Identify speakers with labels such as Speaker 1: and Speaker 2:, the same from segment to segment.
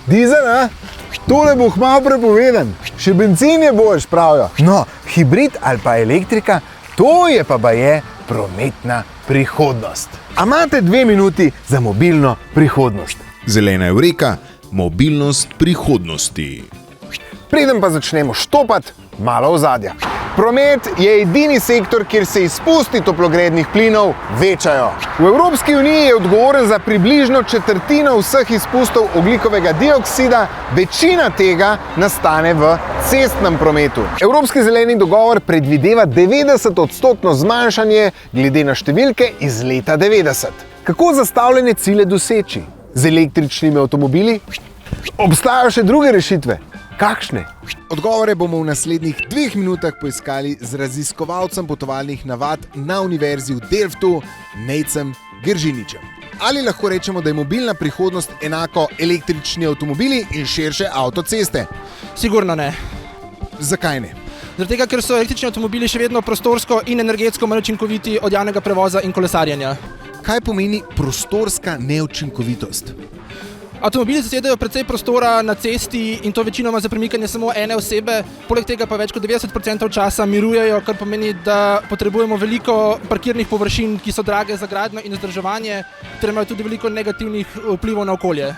Speaker 1: Dizel, a? Tole bo malo prepovedan. Še benzin je boljš, pravijo. No, hibrid ali pa elektrika, to je pa baje prometna prihodnost. A imate 2 minuti za mobilno prihodnost?
Speaker 2: Zelena Eureka, mobilnost prihodnosti.
Speaker 1: Preden pa začnemo štopati, malo ozadja. Promet je edini sektor, kjer se izpusti toplogrednih plinov večajo. V Evropski uniji je odgovoren za približno četrtino vseh izpustov ogljikovega dioksida, večina tega nastane v cestnem prometu. Evropski zeleni dogovor predvideva 90% zmanjšanje glede na številke iz leta 90. Kako zastavljene cilje doseči? Z električnimi avtomobili? Obstajajo še druge rešitve. Kakšne?
Speaker 2: Odgovore bomo v naslednjih 2 minutah poiskali z raziskovalcem potovalnih navad na Univerzi v Delftu, Nejcem Geržiničem. Ali lahko rečemo, da je mobilna prihodnost enako električni avtomobili in širše avtoceste?
Speaker 3: Sigurno ne.
Speaker 2: Zakaj ne?
Speaker 3: Zaradi tega, ker so električni avtomobili še vedno prostorsko in energetsko manj učinkoviti od javnega prevoza in kolesarjenja.
Speaker 2: Kaj pomeni prostorska neučinkovitost?
Speaker 3: Avtomobili zasedajo precej prostora na cesti in to večinoma za premikanje samo ene osebe, poleg tega pa več kot 90% časa mirujejo, kar pomeni, da potrebujemo veliko parkirnih površin, ki so drage za gradnjo in vzdrževanje, ter imajo tudi veliko negativnih vplivov na okolje.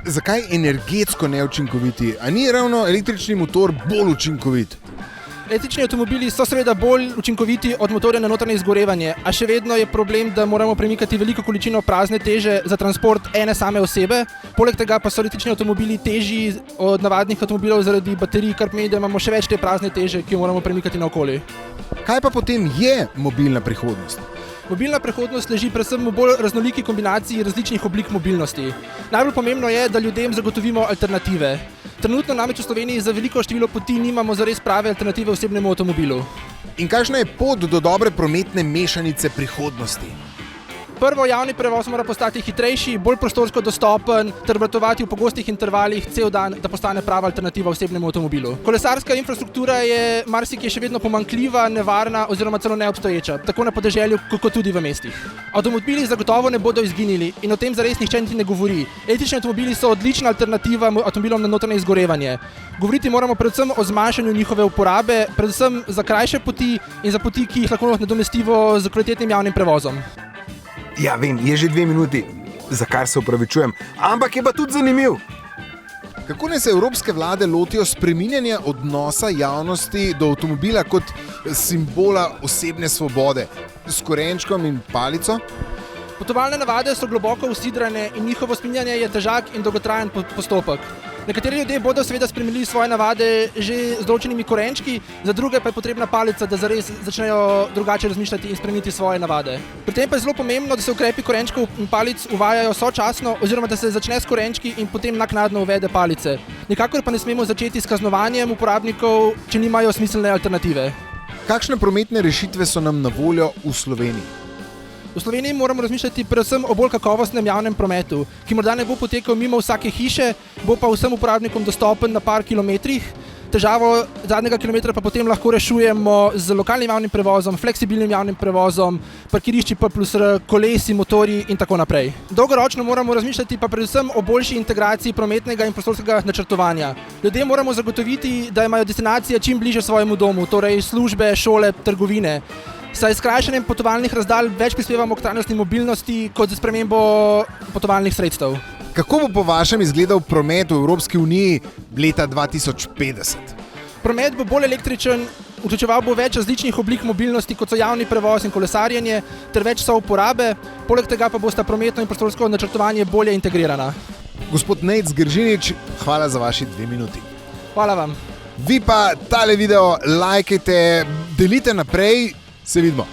Speaker 2: Zakaj energetsko neučinkoviti? A ni ravno električni motor bolj učinkovit?
Speaker 3: Električni avtomobili so seveda bolj učinkoviti od motorja na notranje izgorevanje, a še vedno je problem, da moramo premikati veliko količino prazne teže za transport ene same osebe. Poleg tega pa so električni avtomobili težji od navadnih avtomobilov zaradi baterij, kar pomeni, da imamo še več te prazne teže, ki jo moramo premikati naokoli.
Speaker 2: Kaj pa potem je mobilna prihodnost?
Speaker 3: Mobilna prihodnost leži predvsem v bolj raznoliki kombinaciji različnih oblik mobilnosti. Najbolj pomembno je, da ljudem zagotovimo alternative. Trenutno namreč v Sloveniji za veliko število poti nimamo zares prave alternative osebnemu avtomobilu.
Speaker 2: In kakšna je pot do dobre prometne mešanice prihodnosti?
Speaker 3: Prvo, javni prevoz mora postati hitrejši, bolj prostorsko dostopen ter obratovati v pogostih intervalih cel dan, da postane prava alternativa osebnemu avtomobilu. Kolesarska infrastruktura je marsikje še vedno pomanjkljiva, nevarna oziroma celo neobstoječa, tako na podeželju kot tudi v mestih. Avtomobili zagotovo ne bodo izginili in o tem zares nihče niti ne govori. Električni avtomobili so odlična alternativa avtomobilom na notranje izgorevanje. Govoriti moramo predvsem o zmanjšanju njihove uporabe, predvsem za krajše poti in za poti, ki jih lahko nadomestimo z kvalitetnim javnim prevozom.
Speaker 1: Ja, vem, je že 2 minuti, za kar se opravičujem, ampak je pa tudi zanimiv.
Speaker 2: Kako naj se evropske vlade lotijo spreminjanja odnosa javnosti do avtomobila kot simbola osebne svobode s korenčkom in palico?
Speaker 3: Potovalne navade so globoko usidrane in njihovo spreminjanje je težak in dolgotrajen postopek. Nekateri ljudje bodo seveda spremenili svoje navade že z določenimi korenčki, za druge pa je potrebna palica, da zares začnejo drugače razmišljati in spremeniti svoje navade. Pri tem pa je zelo pomembno, da se ukrepi korenčkov in palic uvajajo sočasno oziroma da se začne s korenčki in potem naknadno uvede palice. Nikakor pa ne smemo začeti s kaznovanjem uporabnikov, če nimajo smiselne alternative.
Speaker 2: Kakšne prometne rešitve so nam na voljo v Sloveniji?
Speaker 3: V Sloveniji moramo razmišljati predvsem o bolj kakovostnem javnem prometu, ki morda ne bo potekal mimo vsake hiše, bo pa vsem uporabnikom dostopen na par kilometrih. Težavo zadnjega kilometra pa potem lahko rešujemo z lokalnim javnim prevozom, fleksibilnim javnim prevozom, parkirišči P+R, kolesi, motorji in tako naprej. Dolgoročno moramo razmišljati pa predvsem o boljši integraciji prometnega in prostorskega načrtovanja. Ljudem moramo zagotoviti, da imajo destinacije čim bliže svojemu domu, torej službe, šole, trgovine. Saj s skrajšanjem potovalnih razdalj več prispevamo k trajnostni mobilnosti kot za spremembo potovalnih sredstev.
Speaker 2: Kako bo po vašem izgledal promet v Evropski uniji leta 2050?
Speaker 3: Promet bo bolj električen, vključeval bo več različnih oblik mobilnosti, kot so javni prevoz in kolesarjenje, ter več souporabe, poleg tega pa bosta prometno in prostorsko načrtovanje bolje integrirana.
Speaker 2: Gospod Nejc Geržinič, hvala za vaši 2 minuti.
Speaker 3: Hvala vam.
Speaker 2: Vi pa tale video lajkajte, delite naprej. Se vidimo.